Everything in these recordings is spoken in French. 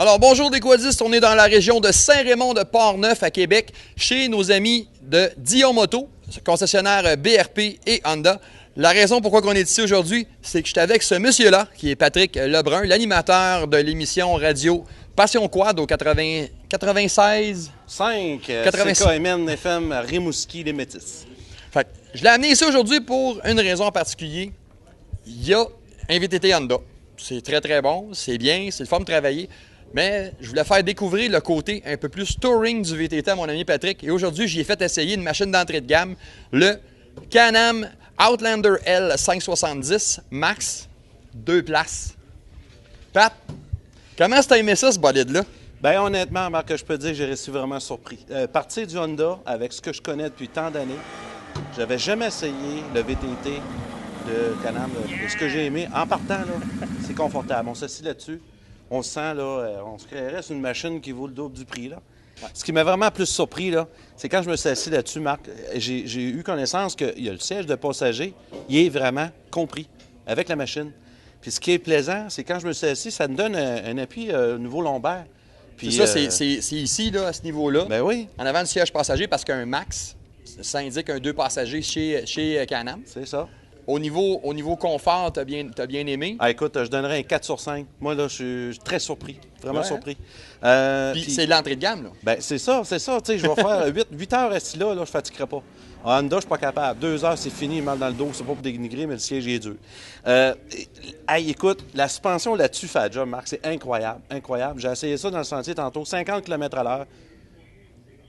Alors, bonjour des quadistes, on est dans la région de Saint-Raymond de Port-Neuf à Québec, chez nos amis de Dion Moto, concessionnaire BRP et Honda. La raison pourquoi on est ici aujourd'hui, c'est que je suis avec ce monsieur-là, qui est Patrick Lebrun, l'animateur de l'émission radio Passion Quad au 96... 5, CKMN FM Rimouski, les Métis. Fait que je l'ai amené ici aujourd'hui pour une raison en particulier. Il y a un VTT Honda. C'est très, très bon, c'est bien, c'est le fun de travailler. Mais je voulais faire découvrir le côté un peu plus touring du VTT à mon ami Patrick. Et aujourd'hui, j'y ai fait essayer une machine d'entrée de gamme, le Can-Am Outlander L 570 Max, 2 places. Pat, comment t'as aimé ça, ce bolide-là? Bien, honnêtement, Marc, je peux dire que j'ai resté vraiment surpris. Partir du Honda, avec ce que je connais depuis tant d'années, j'avais jamais essayé le VTT de Can-Am. Et ce que j'ai aimé, en partant, là, c'est confortable. On s'assit là-dessus. On se sent, là, on se créerait sur une machine qui vaut le double du prix, là. Ouais. Ce qui m'a vraiment plus surpris, là, c'est quand je me suis assis là-dessus, Marc, j'ai eu connaissance qu'il y a le siège de passager, il est vraiment compris avec la machine. Puis ce qui est plaisant, c'est quand je me suis assis, ça me donne un appui au niveau lombaire. Puis ça, c'est ici, là, à ce niveau-là. Ben oui. En avant du siège passager, parce qu'un Max, ça indique un 2 passagers chez Can-Am. C'est ça. Au niveau confort, t'as bien aimé? Ah, écoute, je donnerais un 4 sur 5. Moi, là, je suis très surpris. Vraiment surpris. Puis c'est l'entrée de gamme, là? Bien, c'est ça. Tu sais, je vais faire 8 heures assis là, je ne fatiguerai pas. En Honda, je ne suis pas capable. 2 heures, c'est fini, mal dans le dos. C'est pas pour dénigrer, mais le siège est dur. Hey, écoute, la suspension là-dessus fait le job, Marc. C'est incroyable, incroyable. J'ai essayé ça dans le sentier tantôt, 50 km/h.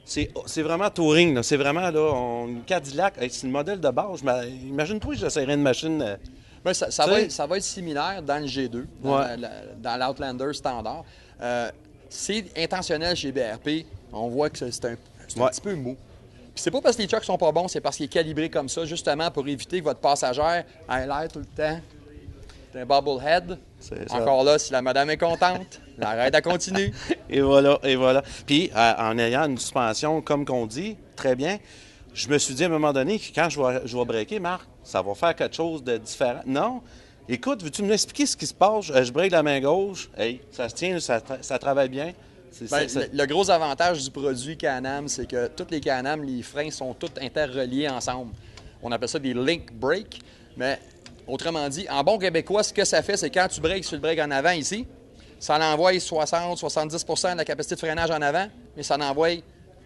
C'est vraiment touring, c'est vraiment là, une Cadillac, c'est le modèle de base. Imagine-toi que j'essayerais une machine. Bien, ça va être similaire dans le G2, dans l'Outlander standard. C'est intentionnel chez BRP. On voit que c'est un petit peu mou. Puis c'est pas parce que les trucks sont pas bons, c'est parce qu'il est calibré comme ça, justement pour éviter que votre passagère ait l'air tout le temps d'un bobblehead. Encore là, si la madame est contente, l'arrête à continuer. Et voilà, et voilà. Puis, en ayant une suspension, comme qu'on dit, très bien, je me suis dit à un moment donné que quand je vais breaker, Marc, ça va faire quelque chose de différent. Non. Écoute, veux-tu m'expliquer ce qui se passe? Je break la main gauche. Hey, ça se tient, ça travaille bien. Le gros avantage du produit Can-Am, c'est que tous les Can-Am, les freins sont tous interreliés ensemble. On appelle ça des link brakes, mais autrement dit, en bon québécois, ce que ça fait, c'est quand tu breaks sur le break en avant ici, ça envoie 60-70 de la capacité de freinage en avant, mais ça envoie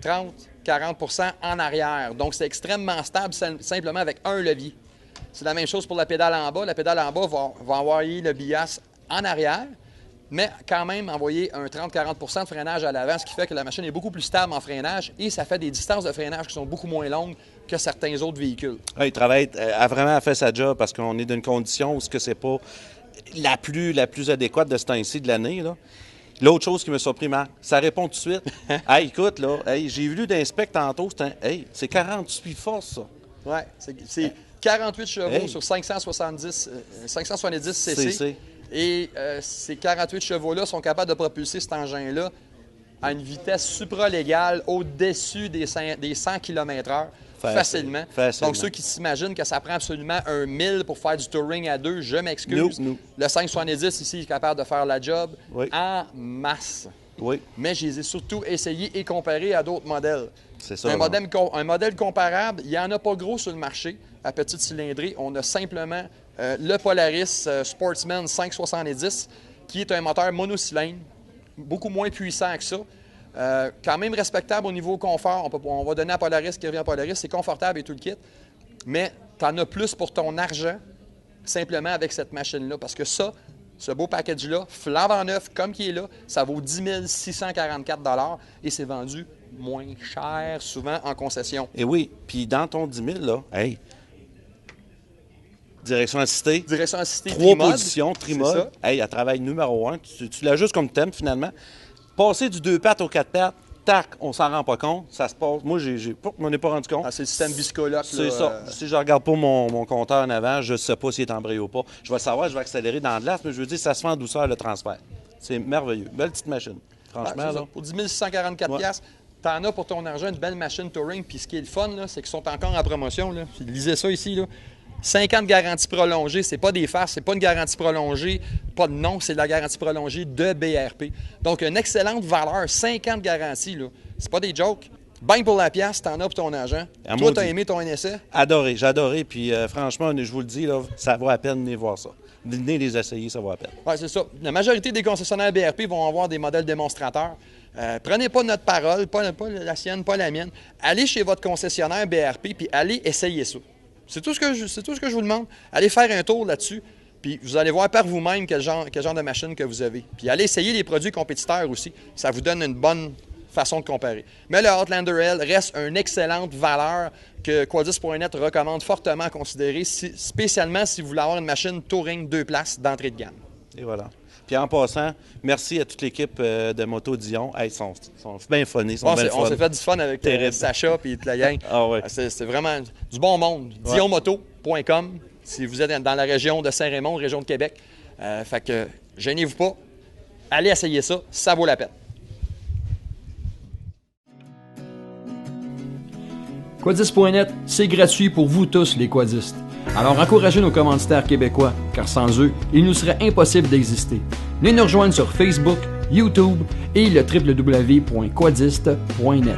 30-40 en arrière. Donc, c'est extrêmement stable simplement avec un levier. C'est la même chose pour la pédale en bas. La pédale en bas va envoyer le bias en arrière, mais quand même envoyer un 30-40 de freinage à l'avant, ce qui fait que la machine est beaucoup plus stable en freinage et ça fait des distances de freinage qui sont beaucoup moins longues que certains autres véhicules. Il travaille, a vraiment fait sa job parce qu'on est dans une condition où ce que c'est pas la plus adéquate de ce temps-ci de l'année. L'autre chose qui me surpris, Marc, ça répond tout de suite. Hey, écoute, là, j'ai vu d'inspect tantôt, c'est 48 forces, ça. Oui, c'est 48 chevaux sur 570 cc. Et ces 48 chevaux-là sont capables de propulser cet engin-là à une vitesse supralégale au-dessus des 100 km/h facilement. Donc, ceux qui s'imaginent que ça prend absolument un 1000 pour faire du touring à deux, je m'excuse. Le 570 ici est capable de faire la job en masse. Oui. Mais je les ai surtout essayés et comparés à d'autres modèles. C'est ça. Un modèle comparable, il n'y en a pas gros sur le marché à petite cylindrée. On a simplement le Polaris Sportsman 570, qui est un moteur monocylindre, beaucoup moins puissant que ça. Quand même respectable au niveau confort. On va donner à Polaris ce qui revient à Polaris. C'est confortable et tout le kit. Mais tu en as plus pour ton argent, simplement avec cette machine-là. Parce que ça, ce beau package-là, flambant neuf, comme qui est là, ça vaut 10 644 $ et c'est vendu moins cher, souvent en concession. Et oui, puis dans ton 10 000, là, hey, direction assistée. Direction assistée, 3 positions, trimode. Hey, elle travaille numéro 1. Tu l'ajustes comme thème, finalement. Passer du 2 pattes au 4 pattes, tac, on s'en rend pas compte. Ça se passe. Moi, je m'en ai pas rendu compte. C'est le système Viscoloc. C'est ça. Si je regarde pas mon compteur en avant, je sais pas s'il est embrayé ou pas. Je vais le savoir, je vais accélérer dans de l'as, mais je veux dire, ça se fait en douceur, le transfert. C'est merveilleux. Belle petite machine. Franchement, là. Pour 10 644 $, t'en as pour ton argent une belle machine touring. Puis ce qui est le fun, c'est qu'ils sont encore en promotion. Là. Lisez ça ici. Là. 5 ans de garantie prolongée, c'est pas des farces, c'est pas une garantie prolongée pas de nom, c'est de la garantie prolongée de BRP. Donc, une excellente valeur, 5 ans de garantie, là. C'est pas des jokes. Bang pour la pièce, t'en as pour ton argent. Toi, t'as aimé ton essai? Adoré, j'ai adoré. Puis franchement, je vous le dis, là, ça vaut la peine de venir voir ça. Venez les essayer, ça vaut la peine. Oui, c'est ça. La majorité des concessionnaires BRP vont avoir des modèles démonstrateurs. Prenez pas notre parole, pas la sienne, pas la mienne. Allez chez votre concessionnaire BRP puis allez essayer ça. C'est tout ce que je vous demande. Allez faire un tour là-dessus, puis vous allez voir par vous-même quel genre de machine que vous avez. Puis allez essayer les produits compétiteurs aussi. Ça vous donne une bonne façon de comparer. Mais le Outlander L reste une excellente valeur que Quadis.net recommande fortement à considérer, spécialement si vous voulez avoir une machine Touring 2 places d'entrée de gamme. Et voilà. Puis en passant, merci à toute l'équipe de Moto Dion. Ils sont bien funnés, On s'est fait du fun avec Sacha et toute la gang. Ah ouais. C'est vraiment du bon monde. Ouais. Dionmoto.com si vous êtes dans la région de Saint-Raymond, région de Québec. Fait que gênez-vous pas. Allez essayer ça, ça vaut la peine. Quadis.net, c'est gratuit pour vous tous les quadistes. Alors encouragez nos commanditaires québécois, car sans eux, il nous serait impossible d'exister. Venez nous rejoindre sur Facebook, YouTube et le www.quadiste.net.